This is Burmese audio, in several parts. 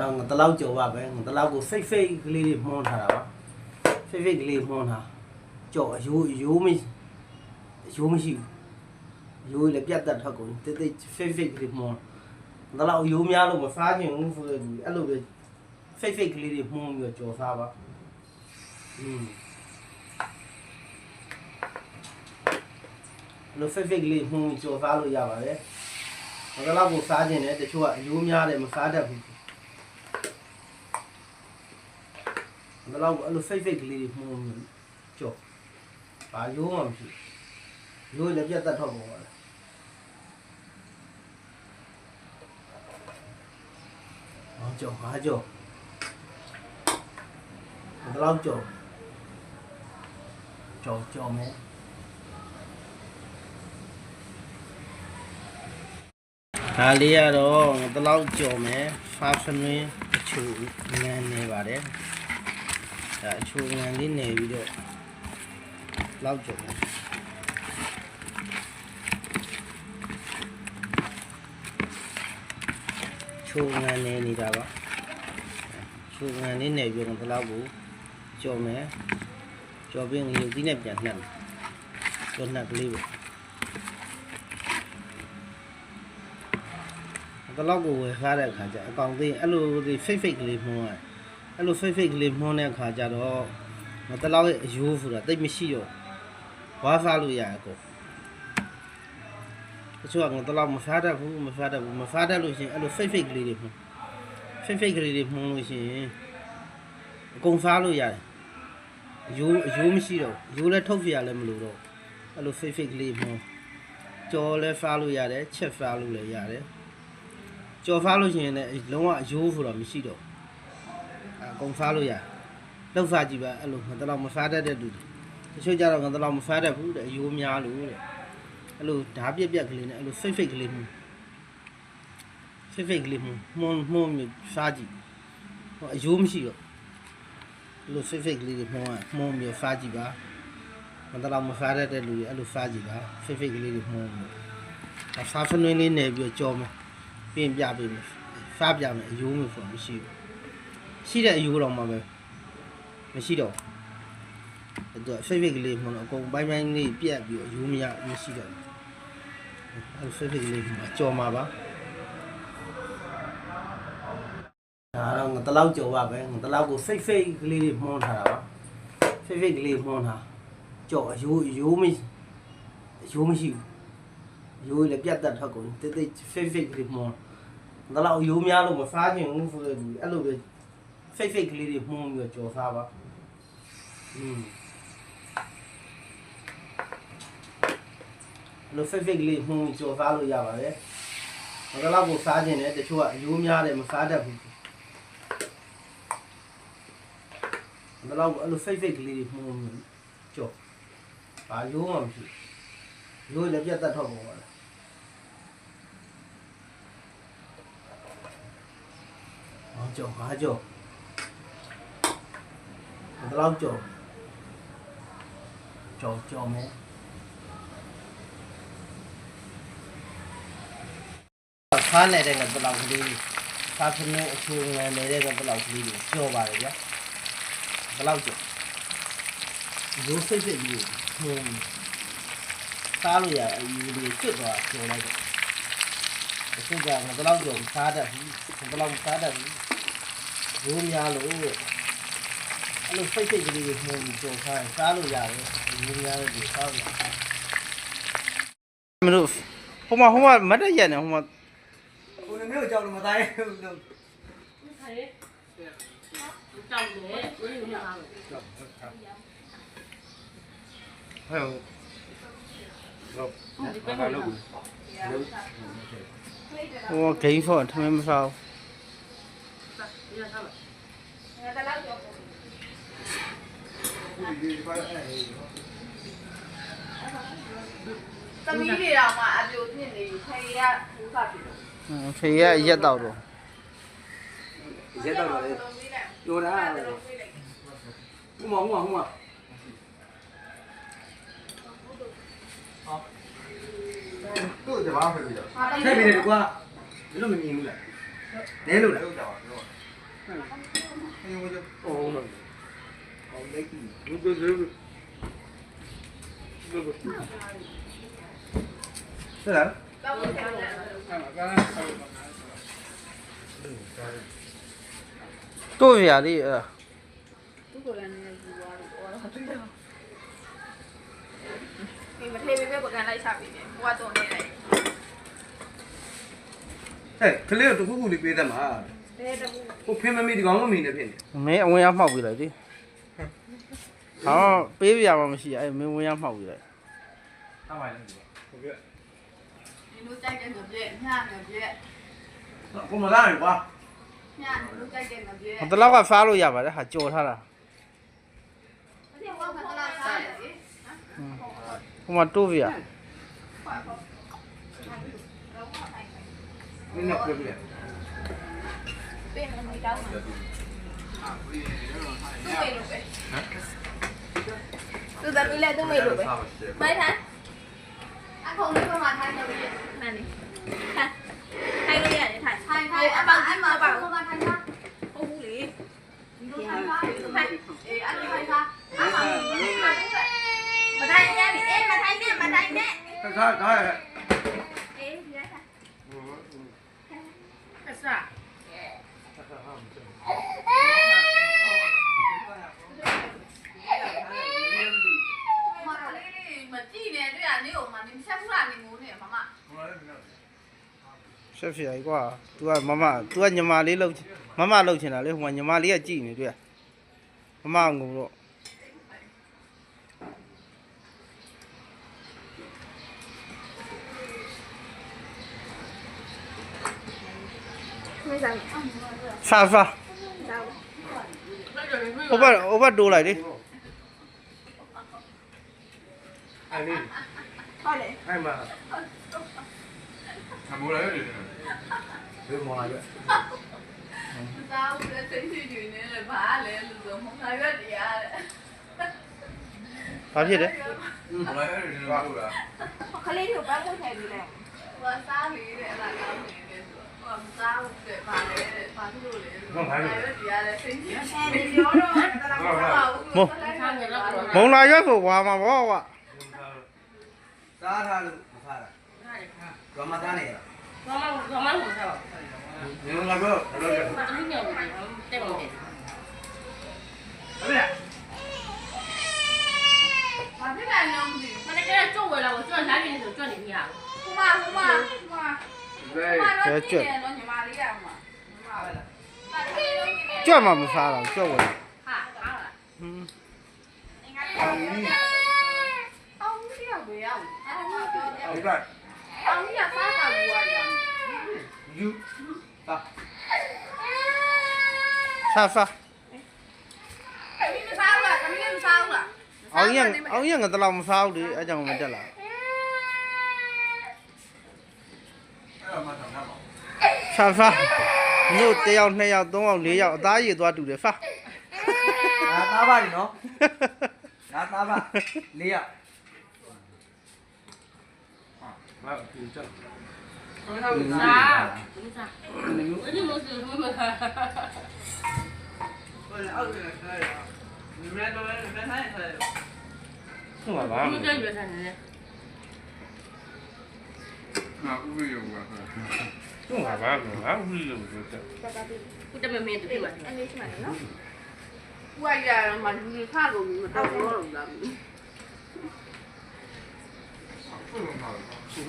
တော့ငါတလောက်ကြော်ပါပဲငါတလောက်ကိုဖိတ်ကလေးတွေမှုန်းထားတာပါဖိတ်ကလေးမှုန်းထားကြော်ရိုးမရှိဘူးရိုးလည်းပြတ်တတ်ထွက်ကုန်တိတ်ဖိတ်ကလေးမှုန်းတလောက်ရိုးများလို့မစားချင်ဘူးဆိုရင်အဲ့လိုပဲဖိတ်ကလေးတွေမှုန်းပြီးကြော်စားပါလို့ဖိတ်ကလေးမှုန်းကြော်စားလို့ရပါတယ်ငါတလောက်ကိုစားချင်တယ်တချို့ကအရိုးများတယ်မစားတတ်ဘူးငါတလောက်ကိုအဲ့လိုဖိတ်ကလေးတွေမှုန်းကြော်ဘာရိုးမှမရှိရိုးလည်းပြတ်တတ်ထွက်ကုန်ပါလားကြော်ငါကြော်ဘယ်လောက်ကြော်မယ်ဒါလေးကတော့ဘယ်လောက်ကြော်မယ်ဖာဖနွေးအချိုငန်းနေပါတယ်ဒါအချိုငန်းလေးနေပြီးတော့လောက်ကြော်မယ်ချိုငန်းနေနေတာပါချိုငန်းလေးနေပြီးတော့ဘယ်လောက်ကိုကြော်မယ်ကြော်ပြီးငရုတ်သီးနဲ့ပြန်နှက်မယ်ကြော်နှက်ကလေးပဲဘယ်လောက်ကိုဝယ်စားတဲ့အခါကျအကောင်သေးအဲ့လိုဖိတ်ကလေးမှုန်းရတယ်အဲ့လိုဖိတ်ကလေးမှုန်းတဲ့အခါကျတော့မတလောက်ရဲ့အယိုးဆိုတာတိတ်မရှိတော့ဝါးစားလို့ရတယ်ကိုတချို့ကတလောက်မစားတတ်ဘူးမစားတတ်လို့ရှိရင်အဲ့လိုဖိတ်ကလေးတွေမှုန်းဖိတ်ကလေးတွေမှုန်းလို့ရှိရင်အကုန်စားလို့ရတယ်အယိုးမရှိတော့အယိုးလည်းထုတ်ပြရလည်းမလို့တော့အဲ့လိုဖိတ်ကလေးမှုန်းကြော်လည်းစားလို့ရတယ်ချက်စားလို့လည်းရတယ်ကြော်ဖားလို့ရှိရင်လည်းလုံးဝအယိုးဆိုတော့မရှိတော့အကုန်ဖားလို့ရလှုပ်ဖားကြည့်ပါအဲ့လိုငါတလောက်မဖားတတ်တဲ့လူတချို့ကြတော့ငါတလောက်မဖားတတ်ဘူးတဲ့အယိုးများလို့တဲ့အဲ့လိုဓာပြက်ကလေးနဲ့အဲ့လိုဖိတ်ကလေးမှုမှုန်းစားကြည့်ဟောအယိုးမရှိတော့အဲ့လိုဖိတ်ကလေးတွေမှုန်းပြီးစားကြည့်ပါငါတလောက်မဖားတတ်တဲ့လူတွေအဲ့လိုစားကြည့်ပါဖိတ်ကလေးတွေမှုန်းပြီးဖားဖနွေးလေးနေပြီးကြော်မယ်ပြင်ပြပေးမယ်စားပြမယ်အယိုးမျိုးဆိုမရှိဘူးရှိတဲ့အယိုးတော့မှပဲမရှိတော့အဲ့တော့ဖိတ်ကလေးမှတော့အကုန်ပိုင်းလေးပြက်ပြီးအယိုးမရှိတော့အဲ့ဖိတ်ကလေးမှကြော်မှာပါဒါတော့ငါတလောက်ကြော်ပါပဲငါတလောက်ကိုဖိတ်ကလေးတွေမှုန်းထားတာပါဖိတ်ကလေးမှုန်းထားကြော်အယိုးမရှိဘူးရိုးလည်းပြတ်တတ်ထွက်ကုန်တိတ်ဖိတ်ကလေးမှုန်းဒါလောက်ရိုးများလို့မစားချင်ဘူးဆိုရင်အဲ့လိုပဲဖိတ်ကလေးတွေမှုန်းပြီးကြော်စားပါလို့ဖိတ်ကလေးမှုန်းကြော်စားလို့ရပါတယ်ဒါလောက်ကိုစားချင်တယ်တချို့ကအရိုးများတယ်မစားတတ်ဘူးဒါလောက်အဲ့လိုဖိတ်ကလေးတွေမှုန်းကြော်ဘာရိုးမှမရှိရိုးလည်းပြတ်တတ်ထွက်ကုန်ပါလားကြော်ငါကြော်ဘယ်လောက်ကြော်မယ်ဖားနေတဲ့ကဘယ်လောက်ကလေးဖားဖနည်းအချိုငယ်နေတဲ့ကဘယ်လောက်ကလေးကြော်ပါတယ်ဗျာဘယ်လောက်ကြော်ရိုးဖိတ်ကြီးစားလို့ရအယူလေးကျွတ်သွားကြော်လိုက်တော့အခုကငါဘယ်လောက်ကြော်စားတတ်ဘူးဘယ်လောက်စားတတ်ဘူးရိုးများလို့အဲ့လိုဖိတ်ကလေးတွေမှုန်းကြော်စားလို့ရတယ်ရိုးများလို့ဒီစားလို့မလို့ဟိုမှာမတ်တရနေဟိုမှာကိုယ်နဲ့ကြောက်လို့မတိုင်းဘူးလို့ခိုင်းကြောက်တယ်ဘယ်လိုလုပ်ဟဲ့ဟိုဂိမ်းဖော့ထမင်းမစားသမီးတွေတော့မှအပြိုဖြစ်နေပြီဖေကဘူဖတ်ပြီဖေကရက်တော့တော့ရက်တော့လေပြောတာဟိုမှာတို့ကြပါဖေပြီတော့ထိုက်ပြီလေကွာဘယ်လိုမမြင်ဘူးလားနဲလို့လား ဟုတ်လက်ကြီးဘူးဘူးဘူးဆက်လာ တော့ဘယ်လိုလဲ တို့ပြလေးအဲ့ သူ့ကိုလည်းနည်းနည်းယူသွားလို့ဟောတော့တွေ့တော့ဒီမထေးပဲပကံလိုက်ချပြီးတယ်ဟိုကတော့နေလိုက် ဟဲ့ကလေးတို့ခုခုလေးပေးတယ်မှာ ဘယ်တဘူး ဟိုဖင်းမမေးဒီကောင်မမေးနေဖြစ်နေ မင်းအဝင်ရမှောက်ပြီလိုက်ဒီဟောပေးပြရမှာမရှိအဲ့မင်းဝင်ရမှောက်ပြီလိုက် ဟုတ်ပါရဲ့ဟုတ်ကဲ့ ဒီလိုတိုက်တဲ့ငပြည့်ညငပြည့် ကိုမလာရကွာ ညလူတိုက်တဲ့ငပြည့် ဟိုတလောက်ကဖားလို့ရပါတယ်ဟာကြော်ထားတာ အဲ့ဒီဟောကတလားစားတယ်လေ ဟိုမှာတိုးပြ နင်းနေပြပြ ပြင်မီတောင်းသူ့မေလို့ပဲသူတမီးလည်းသူ့မေလို့ပဲမိုက်ထားအခုလေးကမှထိုင်လို့ရတယ်မှန်တယ်ထိုင်လို့ရတယ်ထိုင်အပေါက်အမအပေါက်ကိုမှထိုင်တာဟုတ်ဘူးလေဒီလိုထိုင်ပါအေးအဲ့ဒီထိုင်တာအမမထိုင်ရပြီအေးမထိုင်နဲ့မထိုင်နဲ့ ခါခါ အေးဒီလိုက်တာ အစား မကြည့်နဲ့တွေ့ရနေအောင်မနေဆက်ဘူးလားနေငိုးနေမမ ရှက်ဖျာကြီးကွာ तू ကမမ तू ကညီမလေးလောက်မမလောက်ချင်တာလေဟိုမှာညီမလေးကကြည်နေတွေ့မမငုံတော့ ไม่สั่ง ဖာဖာဟိုဘက်တိုးလိုက်လေ အဲ့လေး พอเลย အဲ့မှာ ทำอะไรอยู่เนี่ย ဘယ်မှာလဲ เจ้าเลยเซ็นชื่ออยู่นี่เลยบ้าเลยลูกสมองก็ดีอ่ะ ဘာဖြစ်လဲ อะไรอยู่เนี่ยว่า เขาเรียกอยู่บ้านผู้ชายดีแล้วว่าซ่าลีเนี่ยอะไรก็มีเนี่ยว่าซ่าเด็กบ้าเลยบ้าที่ดูเลยก็ดีอ่ะเลยเซ็นชื่อแค่นี้เดียวเนาะตลาดเรา မုံလာရွက်ကိုဝါမှာပေါ့ကွာ စားထားလို့မစားတာ ဒါရခါ ဘာမှသားနေရ ဘာမှဘာမှမစား ဒီလိုလာတော့ ဘူးအဲ့ဒါညောင်းတယ်တက်ပါဦး ဟုတ်လား ဘာဖြစ်လဲလုံးဒီ မနေ့ကကြောက်ဝဲလာကိုကြောက်လာနေဆိုကြောက်နေပြီဟာ ခုမတော့ကြည့်တယ်တော့ညီမလေးရမှာဟုတ်လား ကြွက်မှမစားတော့ကြွက်ဝင် ဟာဟာလား ဟင်း အောင်ကြီးရဝေးအောင်အဲ့ဒါပြောတယ် ဟုတ်ကဲ့ အောင်ကြီးကစားတာဘူးอ่ะ ယူတာ ဖာဖာ တမီးမစားဘူးလားတမီးလည်းမစားဘူးလား အောင်ရငါတလောက်မစားဘူးလေအဲကြောင့်မတက်လာ အဲ့ဒါမှဆောင်ရမှာ ဖာဖာမြို့1ယောက်2ယောက်3ယောက်4ယောက်အသားရည်သွားတူတယ်ဖာ ငါသားပါနေနော်ငါသားပါလေးရဟာဒီချက် စားစားဘူးစားအဲ့ဒီလို့ဆိုမမ ဟုတ်ပါဘာ မကြိုက်ရတဲ့နဲ့ ငါဥပဒေက ဟုတ်ပါဘာဘာဦးလို့ပြောတယ် ခုတမမင်းတူပြီမှာ အဲ့လေးရှိမှနော် ဝိုက်ရတော့မှလူခါလို့မတော့တော့တာ သူ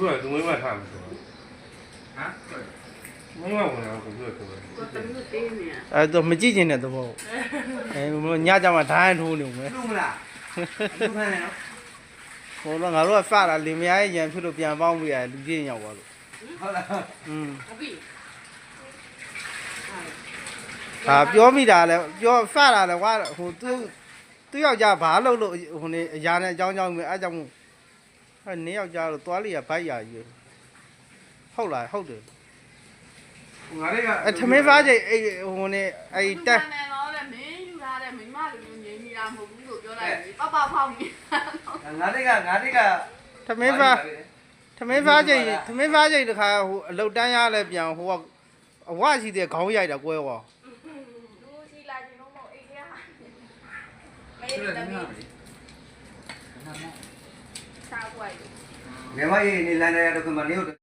ကသူမင်းမထားဘူးဆို ဟမ် မင်းမဝင်တော့ကိုပြောတယ် ကိုတမျိုးတင်းနေ အဲတော့မကြည့်ကျင်တဲ့သဘောညကြမှာဓာတ်ထိုးနေမယ် လူမလားလူဖမ်းနေနော် ဟိုတော့ငါတို့ကစတာလင်မယားရဲ့ရံဖြစ်လို့ပြန်ပေါင်းပြီးရလူချင်းရောက်သွားလို့ ဟုတ်လား အပြီ ဒါပြောမိတာလဲပြောစတာလဲကွာဟိုသူယောက်ျားဘာလုပ်လို့ဟိုနေအရာနဲ့အကြောင်းကြောင်းပဲအဲကြောင့်မို့အဲနေယောက်ျားလို့သွားလိရဘိုက်ရကြီးဟုတ်လားဟုတ်တယ် ငါလေးက အဲသမင်းစားချိန်အဲဟိုနေအဲတက် တယ်နော်တဲ့မင်းယူထားတဲ့မိမလူမျိုးငြိမ်းနေတာမဟုတ်ဘူးလို့ပြောလိုက်ပြီပပဖောက်နေ ငါလေးက သမင်းစားချိန်တခါဟိုအလုတ်တန်းရလဲပြန်ဟိုကအဝရှိတဲ့ခေါင်းရိုက်တာကွဲသွား လူစီလာခြင်းတော့မ သမီးစားပွားရ ဘယ်မှာရေးနေလန်တဲ့တော့ကမလေးတို့